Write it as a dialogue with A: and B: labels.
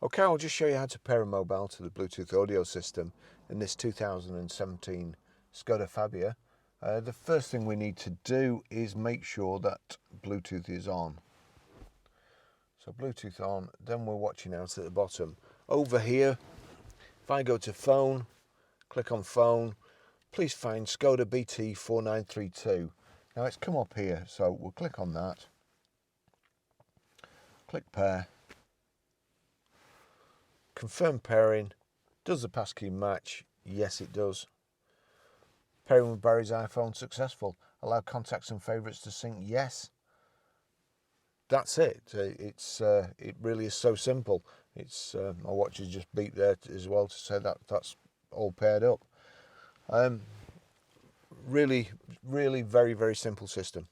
A: Okay, I'll just show you how to pair a mobile to the Bluetooth audio system in this 2017 SKODA Fabia. The first thing we need to do is make sure that Bluetooth is on. So Bluetooth on, then we're watching out at the bottom. Over here, if I go to phone, click on phone, please find SKODA BT4932. Now it's come up here, so we'll click on that. Click pair. Confirm pairing. Does the passkey match? Yes, it does. Pairing with Barry's iPhone successful. Allow contacts and favourites to sync? Yes. That's it. It really is so simple. It's my watch has just beeped there as well to say that that's all paired up. Really, very, very simple system.